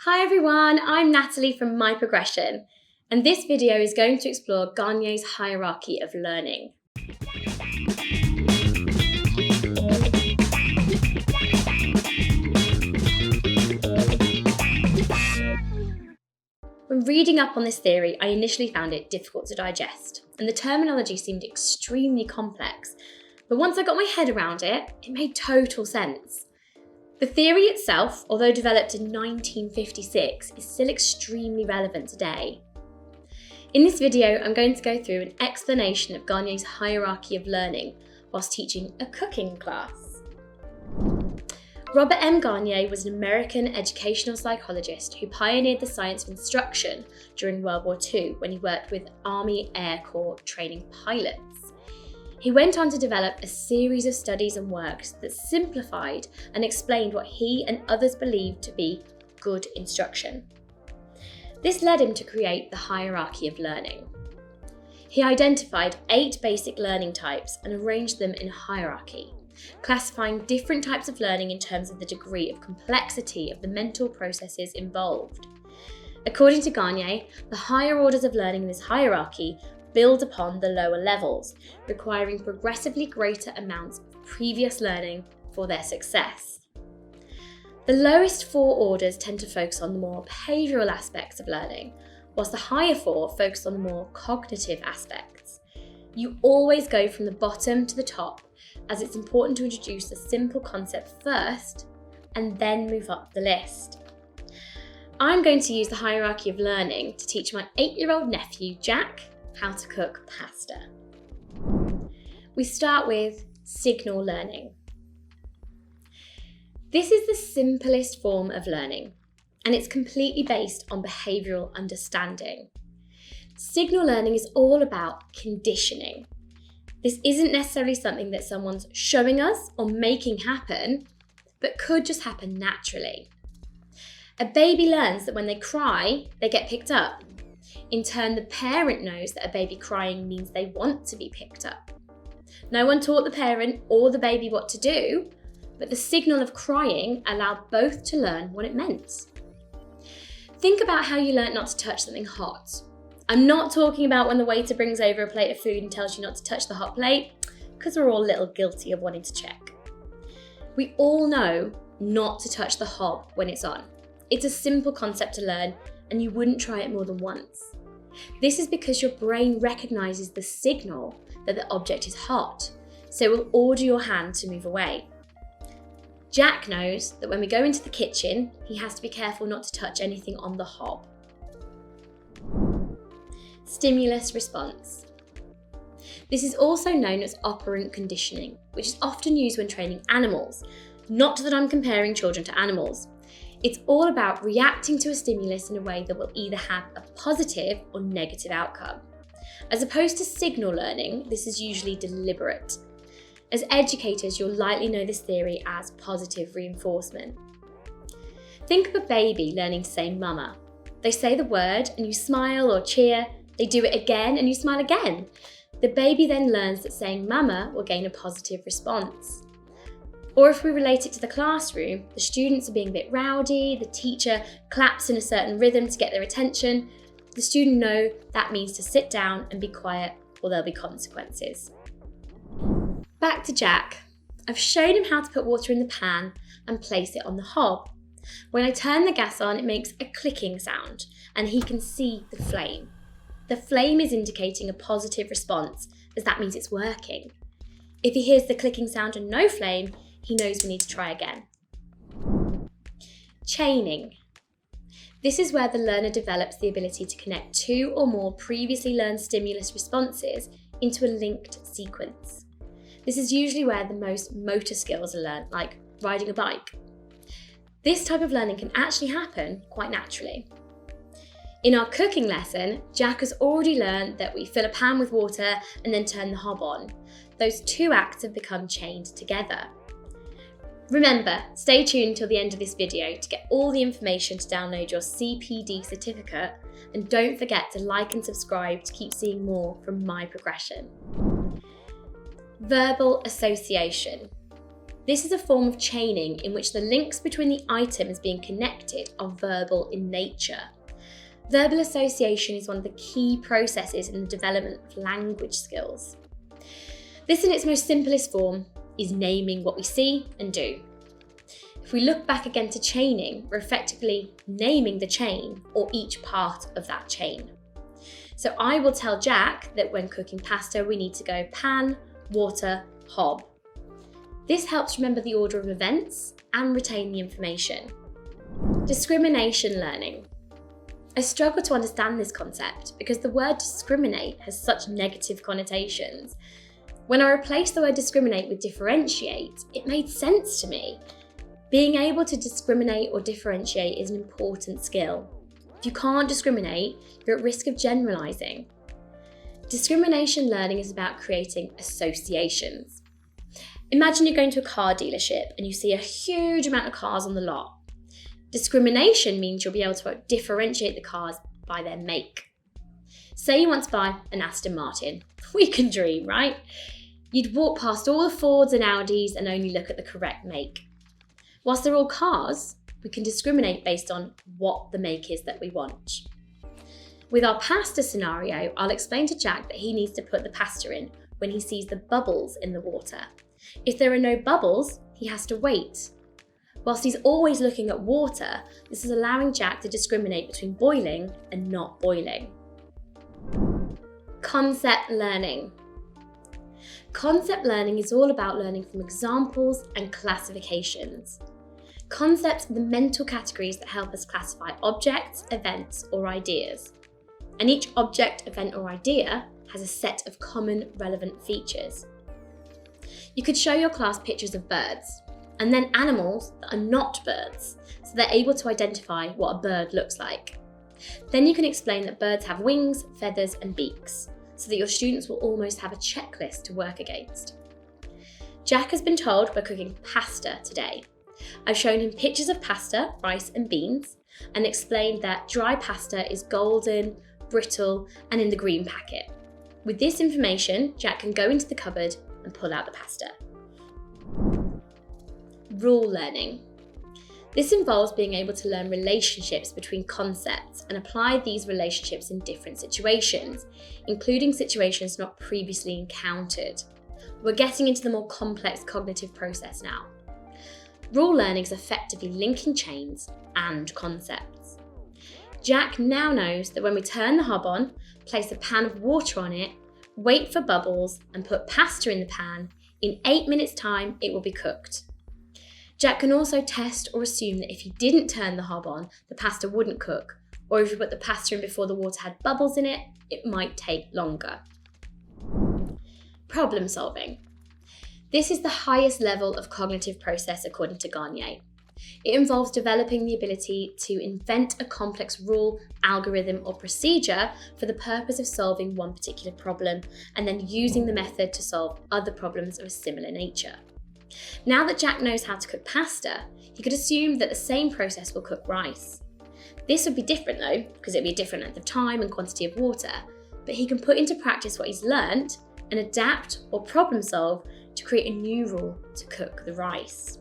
Hi everyone, I'm Natalie from My Progression, and this video is going to explore Gagne's hierarchy of learning. When reading up on this theory, I initially found it difficult to digest, and the terminology seemed extremely complex, but once I got my head around it, it made total sense. The theory itself, although developed in 1956, is still extremely relevant today. In this video, I'm going to go through an explanation of Gagne's hierarchy of learning whilst teaching a cooking class. Robert M Gagne was an American educational psychologist who pioneered the science of instruction during World War II when he worked with Army Air Corps training pilots. He went on to develop a series of studies and works that simplified and explained what he and others believed to be good instruction. This led him to create the hierarchy of learning. He identified 8 basic learning types and arranged them in a hierarchy, classifying different types of learning in terms of the degree of complexity of the mental processes involved. According to Gagne, the higher orders of learning in this hierarchy build upon the lower levels, requiring progressively greater amounts of previous learning for their success. The lowest 4 orders tend to focus on the more behavioural aspects of learning, whilst the higher 4 focus on the more cognitive aspects. You always go from the bottom to the top, as it's important to introduce a simple concept first and then move up the list. I'm going to use the hierarchy of learning to teach my 8-year-old nephew, Jack, how to cook pasta. We start with signal learning. This is the simplest form of learning, and it's completely based on behavioural understanding. Signal learning is all about conditioning. This isn't necessarily something that someone's showing us or making happen, but could just happen naturally. A baby learns that when they cry, they get picked up. In turn, the parent knows that a baby crying means they want to be picked up. No one taught the parent or the baby what to do, but the signal of crying allowed both to learn what it meant. Think about how you learnt not to touch something hot. I'm not talking about when the waiter brings over a plate of food and tells you not to touch the hot plate, because we're all a little guilty of wanting to check. We all know not to touch the hob when it's on. It's a simple concept to learn, and you wouldn't try it more than once. This is because your brain recognises the signal that the object is hot, so it will order your hand to move away. Jack knows that when we go into the kitchen, he has to be careful not to touch anything on the hob. Stimulus response. This is also known as operant conditioning, which is often used when training animals. Not that I'm comparing children to animals. It's all about reacting to a stimulus in a way that will either have a positive or negative outcome. As opposed to signal learning, this is usually deliberate. As educators, you'll likely know this theory as positive reinforcement. Think of a baby learning to say mama. They say the word and you smile or cheer. They do it again and you smile again. The baby then learns that saying mama will gain a positive response. Or if we relate it to the classroom, the students are being a bit rowdy, the teacher claps in a certain rhythm to get their attention. The student knows that means to sit down and be quiet or there'll be consequences. Back to Jack. I've shown him how to put water in the pan and place it on the hob. When I turn the gas on, it makes a clicking sound and he can see the flame. The flame is indicating a positive response, as that means it's working. If he hears the clicking sound and no flame, he knows we need to try again. Chaining. This is where the learner develops the ability to connect 2 or more previously learned stimulus responses into a linked sequence. This is usually where the most motor skills are learned, like riding a bike. This type of learning can actually happen quite naturally. In our cooking lesson, Jack has already learned that we fill a pan with water and then turn the hob on. Those 2 acts have become chained together. Remember, stay tuned till the end of this video to get all the information to download your CPD certificate, and don't forget to like and subscribe to keep seeing more from My Progression. Verbal association. This is a form of chaining in which the links between the items being connected are verbal in nature. Verbal association is one of the key processes in the development of language skills. This, in its most simplest form, is naming what we see and do. If we look back again to chaining, we're effectively naming the chain or each part of that chain. So I will tell Jack that when cooking pasta, we need to go pan, water, hob. This helps remember the order of events and retain the information. Discrimination learning. I struggle to understand this concept because the word discriminate has such negative connotations. When I replaced the word discriminate with differentiate, it made sense to me. Being able to discriminate or differentiate is an important skill. If you can't discriminate, you're at risk of generalising. Discrimination learning is about creating associations. Imagine you're going to a car dealership and you see a huge amount of cars on the lot. Discrimination means you'll be able to differentiate the cars by their make. Say you want to buy an Aston Martin. We can dream, right? You'd walk past all the Fords and Audis and only look at the correct make. Whilst they're all cars, we can discriminate based on what the make is that we want. With our pasta scenario, I'll explain to Jack that he needs to put the pasta in when he sees the bubbles in the water. If there are no bubbles, he has to wait. Whilst he's always looking at water, this is allowing Jack to discriminate between boiling and not boiling. Concept learning. Concept learning is all about learning from examples and classifications. Concepts are the mental categories that help us classify objects, events, or ideas. And each object, event, or idea has a set of common relevant features. You could show your class pictures of birds, and then animals that are not birds, so they're able to identify what a bird looks like. Then you can explain that birds have wings, feathers, and beaks, so that your students will almost have a checklist to work against. Jack has been told we're cooking pasta today. I've shown him pictures of pasta, rice, and beans, and explained that dry pasta is golden, brittle, and in the green packet. With this information, Jack can go into the cupboard and pull out the pasta. Rule learning. This involves being able to learn relationships between concepts and apply these relationships in different situations, including situations not previously encountered. We're getting into the more complex cognitive process now. Rule learning is effectively linking chains and concepts. Jack now knows that when we turn the hob on, place a pan of water on it, wait for bubbles, and put pasta in the pan, in 8 minutes' time it will be cooked. Jack can also test or assume that if he didn't turn the hob on, the pasta wouldn't cook, or if you put the pasta in before the water had bubbles in it, it might take longer. Problem solving. This is the highest level of cognitive process according to Gagne. It involves developing the ability to invent a complex rule, algorithm, or procedure for the purpose of solving one particular problem, and then using the method to solve other problems of a similar nature. Now that Jack knows how to cook pasta, he could assume that the same process will cook rice. This would be different though, because it would be a different length of time and quantity of water, but he can put into practice what he's learnt and adapt or problem solve to create a new rule to cook the rice.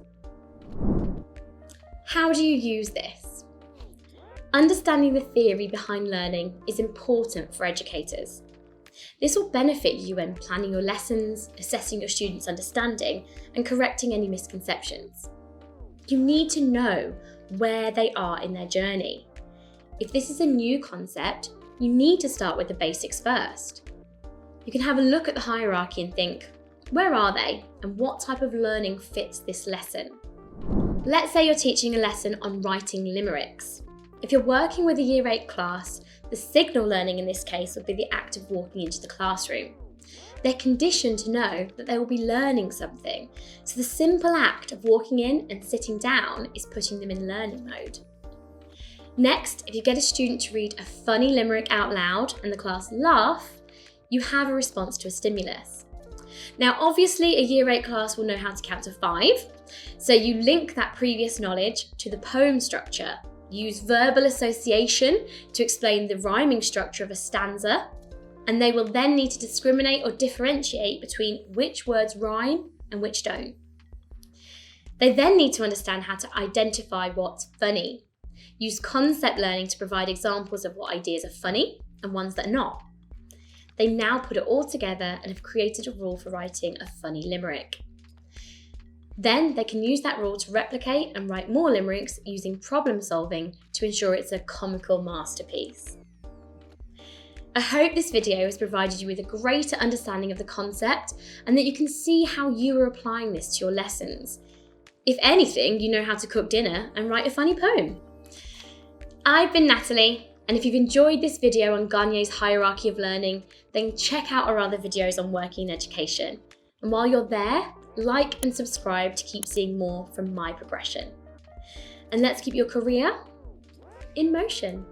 How do you use this? Understanding the theory behind learning is important for educators. This will benefit you when planning your lessons, assessing your students' understanding, and correcting any misconceptions. You need to know where they are in their journey. If this is a new concept, you need to start with the basics first. You can have a look at the hierarchy and think, where are they and what type of learning fits this lesson? Let's say you're teaching a lesson on writing limericks. If you're working with a Year 8 class, the signal learning in this case would be the act of walking into the classroom. They're conditioned to know that they will be learning something, so the simple act of walking in and sitting down is putting them in learning mode. Next, if you get a student to read a funny limerick out loud and the class laugh, you have a response to a stimulus. Now, obviously, a Year 8 class will know how to count to 5, so you link that previous knowledge to the poem structure. Use verbal association to explain the rhyming structure of a stanza, and they will then need to discriminate or differentiate between which words rhyme and which don't. They then need to understand how to identify what's funny. Use concept learning to provide examples of what ideas are funny and ones that are not. They now put it all together and have created a rule for writing a funny limerick. Then they can use that rule to replicate and write more limericks using problem solving to ensure it's a comical masterpiece. I hope this video has provided you with a greater understanding of the concept and that you can see how you are applying this to your lessons. If anything, you know how to cook dinner and write a funny poem. I've been Natalie, and if you've enjoyed this video on Gagne's hierarchy of learning, then check out our other videos on working in education. And while you're there, like and subscribe to keep seeing more from my progression. And let's keep your career in motion.